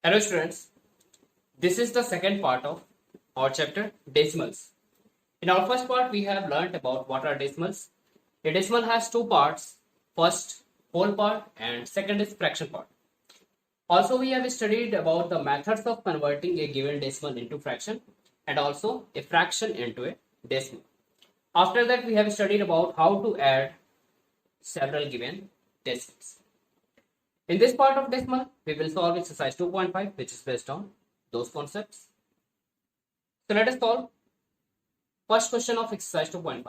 Hello students, this is the second part of our chapter decimals. In our first part we have learnt about what are decimals. A decimal has two parts, first whole part and second is fraction part. Also we have studied about the methods of converting a given decimal into fraction and also a fraction into a decimal. After that we have studied about how to add several given decimals. In this part of decimal, we will solve exercise 2.5 which is based on those concepts. So let us solve first question of exercise 2.5.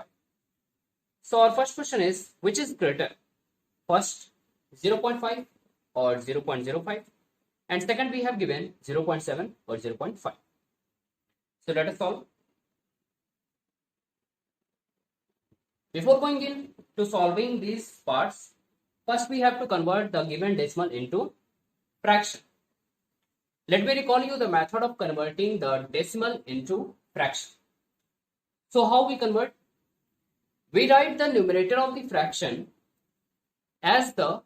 So our first question is which is greater? First 0.5 or 0.05 and second we have given 0.7 or 0.5. So let us solve. Before going into solving these parts, first we have to convert the given decimal into fraction. Let me recall you the method of converting the decimal into fraction. So how we convert? We write the numerator of the fraction as the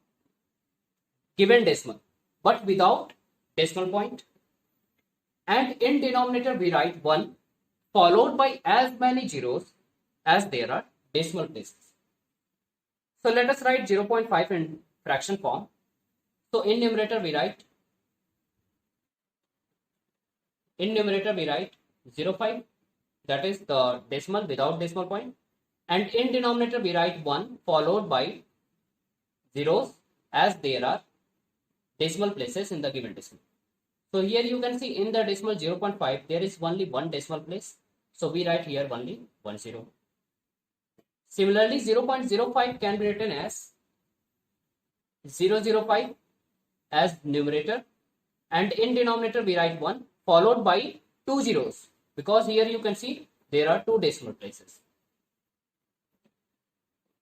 given decimal but without decimal point, and in denominator we write 1 followed by as many zeros as there are decimal places. So let us write 0.5 in fraction form. So in numerator we write 0.5, that is the decimal without decimal point, and in denominator we write 1 followed by zeros as there are decimal places in the given decimal. So here you can see in the decimal 0.5 there is only one decimal place, so we write here only 10. Similarly 0.05 can be written as 005 as numerator, and in denominator we write 1 followed by 2 zeros because here you can see there are two decimal places.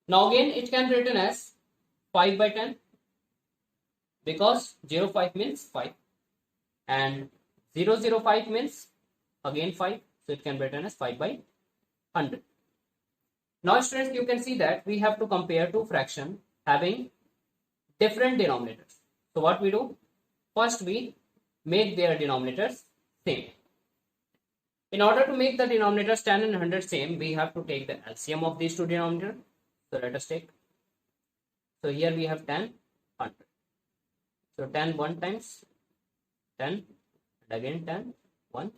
Now again it can be written as 5 by 10 because 05 means 5 and 005 means again 5, so it can be written as 5 by 100. Now students, you can see that we have to compare two fractions having different denominators. So what we do? First we make their denominators same. In order to make the denominators 10 and 100 same, we have to take the LCM of these two denominators. So let us take. So here we have 10, 100. So 10 1 times 10 and again 10, 1.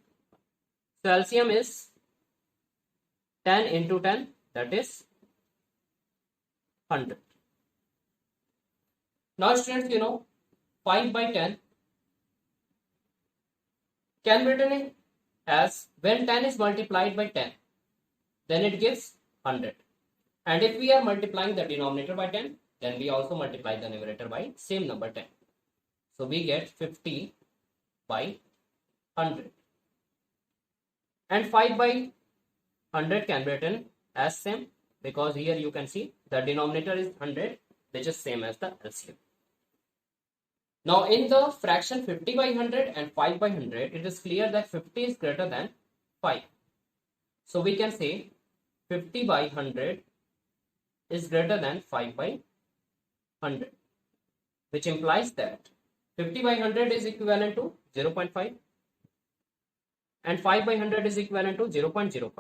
So LCM is 10 into 10, that is 100. Now students, you know 5 by 10 can be written as when 10 is multiplied by 10, then it gives 100. And if we are multiplying the denominator by 10, then we also multiply the numerator by same number 10. So we get 50 by 100. And 5 by 100 can be written as same because here you can see the denominator is 100, which is same as the LCM. Now in the fraction 50 by 100 and 5 by 100, it is clear that 50 is greater than 5. So we can say 50 by 100 is greater than 5 by 100, which implies that 50 by 100 is equivalent to 0.5 and 5 by 100 is equivalent to 0.05.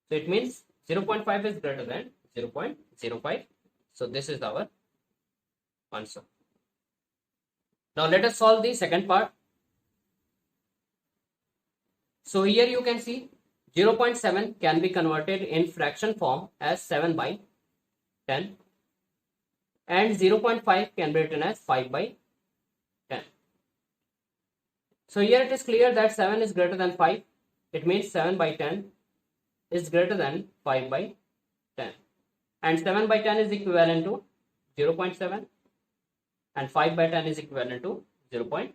So it means 0.5 is greater than 0.05. So this is our answer. Now let us solve the second part. So here you can see 0.7 can be converted in fraction form as 7 by 10 and 0.5 can be written as 5 by 10. So here it is clear that 7 is greater than 5. It means 7 by 10 is greater than 5 by 10. And 7 by 10 is equivalent to 0.7 and 5 by 10 is equivalent to 0.5.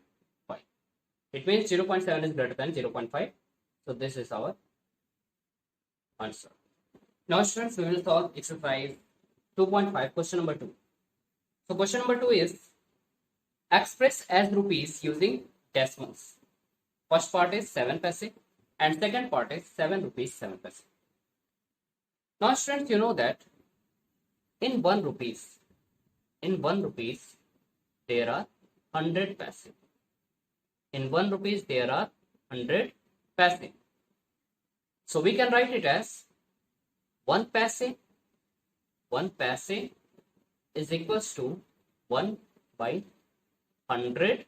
It means 0.7 is greater than 0.5. So this is our answer. Now students, we will solve exercise 2.5 question number 2. So question number 2 is express as rupees using decimals. First part is 7 paise and second part is 7 rupees 7 paise. Now students, you know that in 1 rupees there are 100 paise. in 1 rupees there are 100 paise. So we can write it as 1 paise. 1 paise is equals to 1 by 100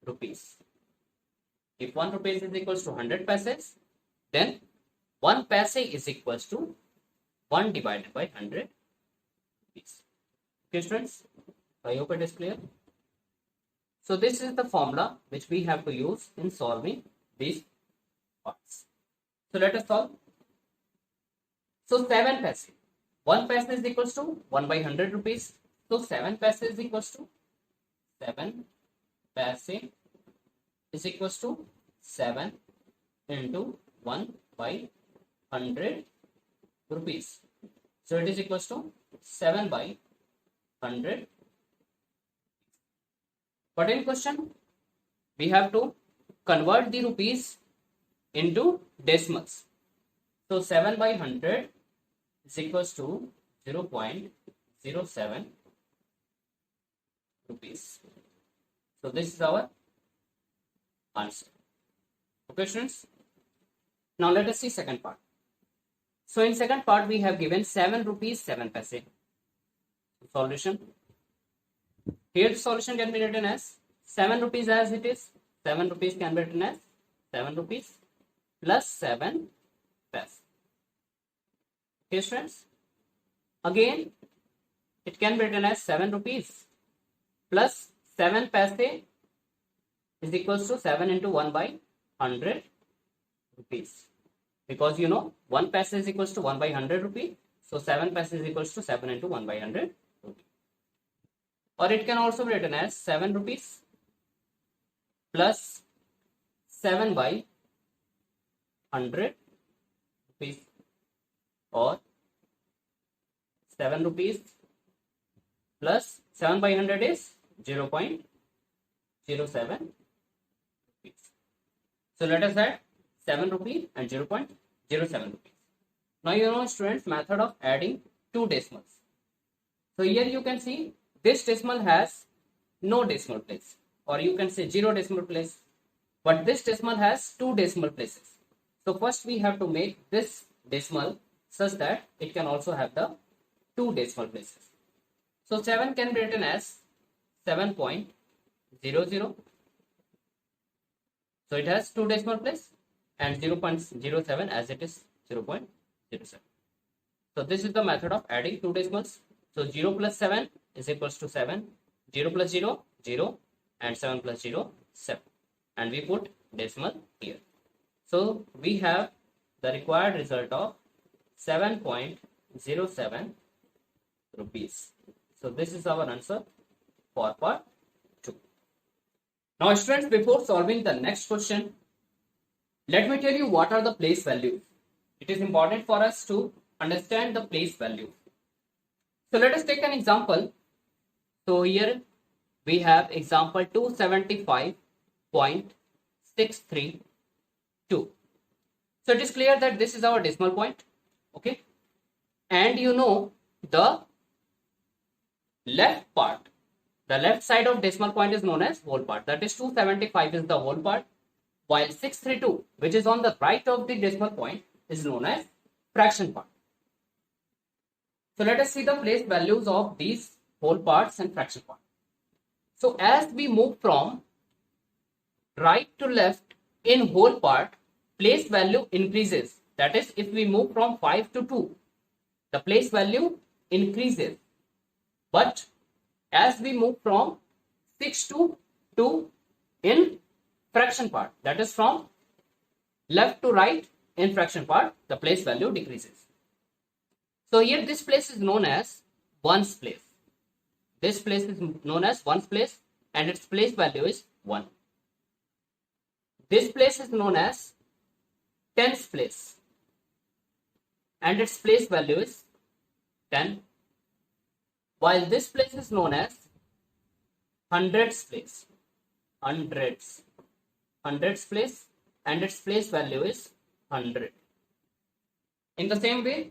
rupees. If 1 rupees is equals to 100 paise, then 1 paise is equals to 1 divided by 100 rupees. Okay, students, I hope it is clear. So this is the formula which we have to use in solving these parts. So let us solve. So 7 paise. 1 paise is equals to 1 by 100 rupees. So 7 paise is equals to 7 paise is equals to 7 into 1 by 100 rupees. So it is equals to 7 by 100. But in question, we have to convert the rupees into decimals. So 7 by 100 is equals to 0.07 rupees. So this is our answer. Okay, students. Now let us see second part. So in second part we have given 7 rupees 7 paise. Solution. Here the solution can be written as 7 rupees as it is. 7 rupees can be written as 7 rupees plus 7 paise. Okay, students. Again, it can be written as 7 rupees plus 7 paise is equals to 7 into 1 by 100 rupees. Because you know 1 paise is equals to 1 by 100 rupee. So 7 paise is equals to 7 into 1 by 100 rupee. Or it can also be written as 7 rupees plus 7 by 100 rupees, or 7 rupees plus 7 by 100 is 0.07 rupees. So let us add 7 rupees and 0.07 rupees. Now you know, students, method of adding two decimals. So here you can see this decimal has no decimal place, or you can say 0 decimal place, but this decimal has 2 decimal places. So first we have to make this decimal such that it can also have the 2 decimal places. So 7 can be written as 7.00. So it has 2 decimal place, and 0.07 as it is 0.07. So this is the method of adding two decimals. So 0 plus 7 is equals to 7, 0 plus 0, 0, and 7 plus 0, 7. And we put decimal here. So we have the required result of 7.07 rupees. So this is our answer for part 2. Now students, before solving the next question, let me tell you what are the place values. It is important for us to understand the place value. So let us take an example. So here we have example 275.632. So it is clear that this is our decimal point. Okay. And you know the left part, the left side of decimal point is known as whole part. That is 275 is the whole part, while 632, which is on the right of the decimal point, is known as fraction part. So let us see the place values of these whole parts and fraction part. So as we move from right to left in whole part, place value increases. That is, if we move from 5 to 2, the place value increases. But as we move from 6 to 2 in fraction part, that is from left to right in fraction part, the place value decreases. So here this place is known as ones place. This place is known as ones place, and its place value is 1. This place is known as tens place, and its place value is 10. While this place is known as hundreds place. Hundreds place, and its place value is 100. In the same way,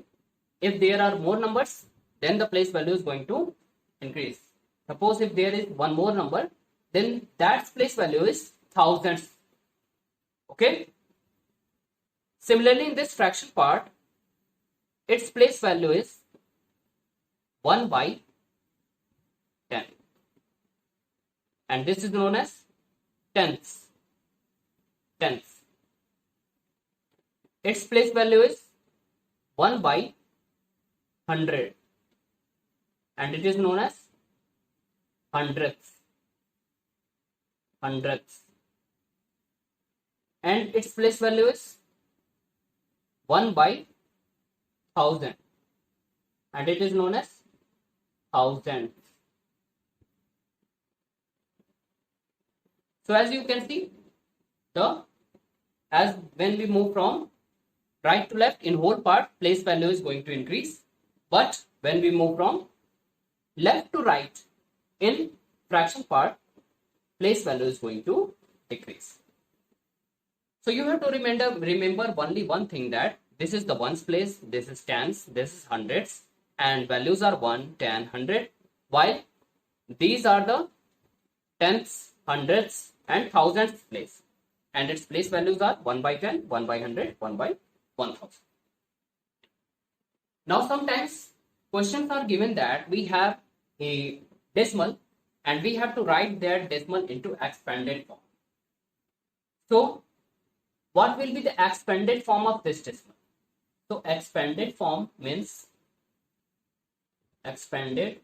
if there are more numbers, then the place value is going to increase. Suppose if there is one more number, then that place value is thousands. Okay. Similarly, in this fraction part, its place value is 1 by 10. And this is known as tenths. Tenths. Its place value is 1 by 100. And it is known as hundredths. Hundredths. And its place value is 1 by 1000. And it is known as thousandths. So as you can see, as when we move from right to left in whole part, place value is going to increase. But when we move from left to right in fraction part, place value is going to decrease. So you have to remember only one thing, that this is the ones place, this is tens, this is hundreds, and values are 1, 10, 100, while these are the tenths, hundredths, and thousandths place, and its place values are 1 by 10, 1 by 100, 1 by 1000. Now sometimes questions are given that we have a decimal and we have to write that decimal into expanded form. So what will be the expanded form of this decimal? So expanded form means expanded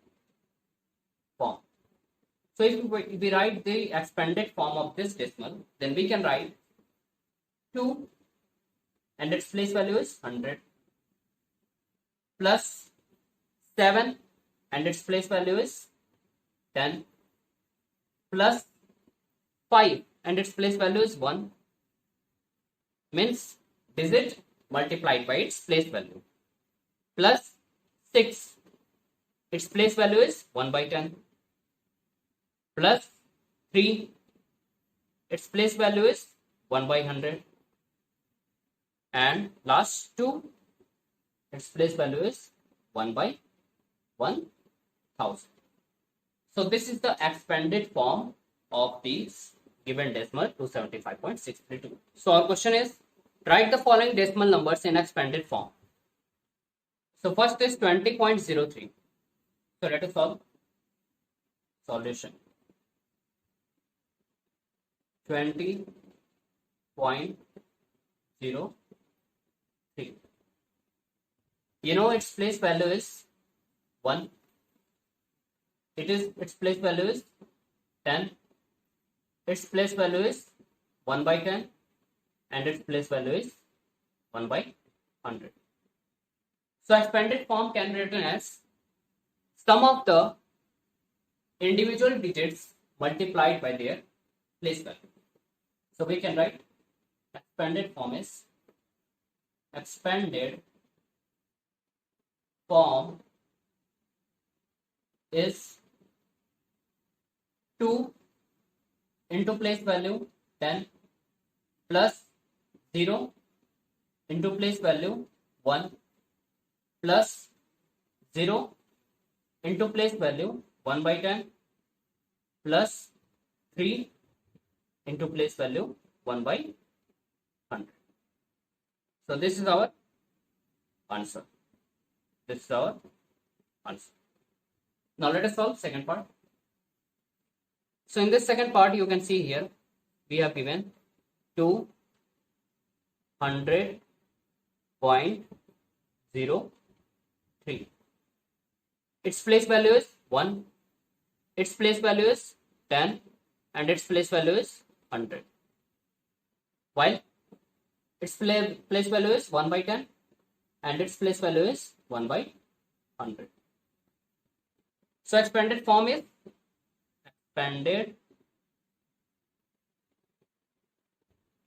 form. So if we write the expanded form of this decimal, then we can write 2 and its place value is 100 plus 7 and its place value is 10 plus 5 and its place value is 1, means digit multiplied by its place value, plus 6, its place value is 1 by 10, plus 3, its place value is 1 by 100, and last 2, its place value is 1 by 1000. So this is the expanded form of these given decimal 275.632. So our question is, write the following decimal numbers in expanded form. So first is 20.03. So let us solve. Solution. 20.03. You know its place value is 1. Its place value is 10. Its place value is 1 by 10 and its place value is 1 by 100. So expanded form can be written as sum of the individual digits multiplied by their place value. So we can write expanded form is expanded form is 2 into place value 10 plus 0 into place value 1 plus 0 into place value 1 by 10 plus 3 into place value 1 by 100. So this is our answer. This is our answer. Now let us solve second part. So in this second part, you can see here we have given 200.03. Its place value is 1, its place value is 10, and its place value is 100. While its place value is 1 by 10 and its place value is 1 by 100. So expanded form is expanded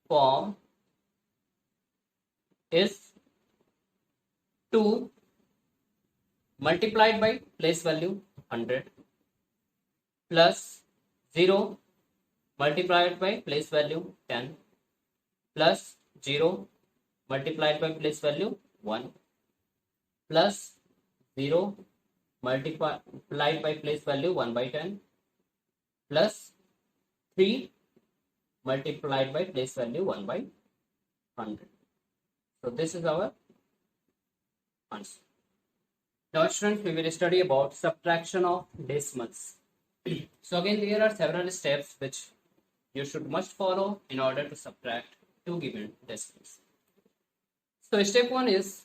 form is 2 multiplied by place value 100 plus 0 multiplied by place value 10 plus 0 multiplied by place value 1 plus 0 multiplied by place value 1 by 10 plus 3 multiplied by place value 1 by 100. So this is our answer. Now students, we will study about subtraction of decimals. So again, there are several steps which you should must follow in order to subtract two given decimals. So step 1 is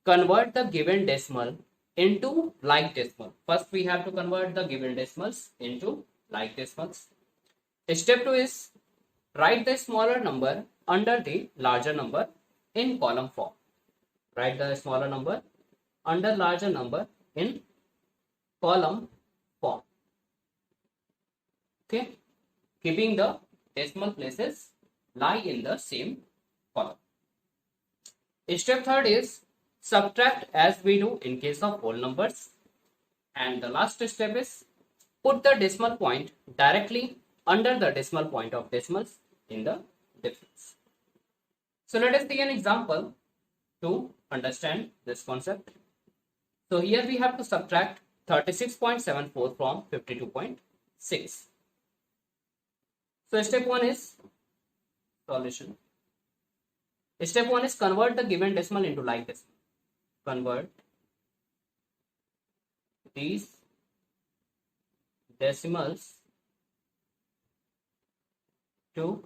convert the given decimal into like decimal. First we have to convert the given decimals into like decimals. Step 2 is write the smaller number under the larger number in column form. Write the smaller number under larger number in column form. Okay, keeping the decimal places lie in the same column. Step 3 is subtract as we do in case of whole numbers. And the last step is put the decimal point directly under the decimal point of decimals in the difference. So let us see an example to understand this concept. So here we have to subtract 36.74 from 52.6. So step 1 is solution. Step 1 is convert the given decimal into like decimal. Convert these decimals to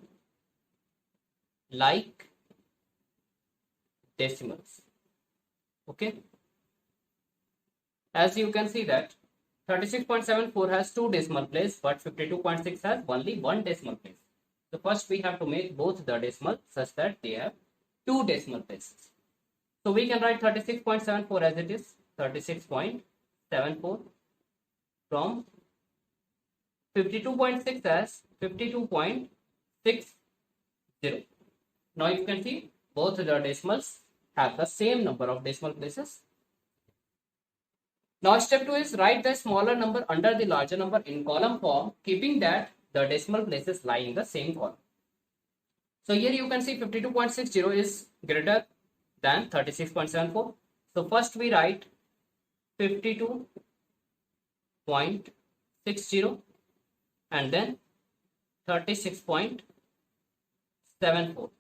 like decimals. Okay. As you can see that 36.74 has two decimal places, but 52.6 has only one decimal place. So first we have to make both the decimals such that they have two decimal places. So we can write 36.74 as it is, 36.74 from 52.6 as 52.60. Now you can see both the decimals have the same number of decimal places. Now step 2 is write the smaller number under the larger number in column form, keeping that the decimal places lie in the same column. So here you can see 52.60 is greater than 36.74. So first we write 52.60 and then 36.74.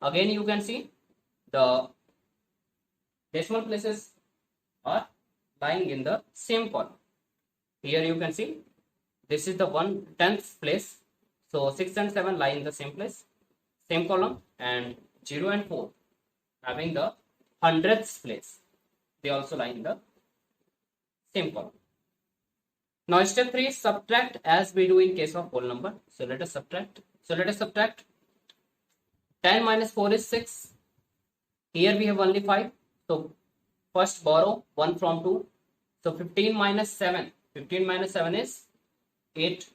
Again you can see the decimal places are lying in the same column. Here you can see this is the 1/10th place. So 6 and 7 lie in the same place, same column, and 0 and 4 having the 100th place. They also lie in the same column. Now step 3 is subtract as we do in case of whole number. So let us subtract. 10 minus 4 is 6. Here we have only 5. So first borrow 1 from 2. So 15 minus 7. 15 minus 7 is 8.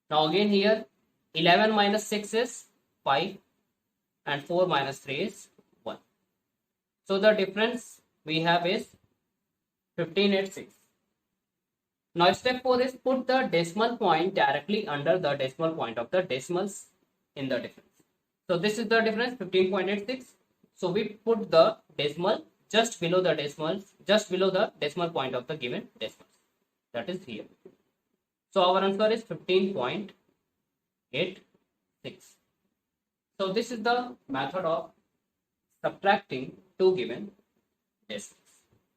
Now again here 11 minus 6 is 5 and 4 minus 3 is 1. So the difference we have is 15 at 6. Now step 4 is put the decimal point directly under the decimal point of the decimals in the difference. So this is the difference 15.86. So we put the decimal just below the decimals, just below the decimal point of the given decimals. That is here. So our answer is 15.86. So this is the method of subtracting two given decimals.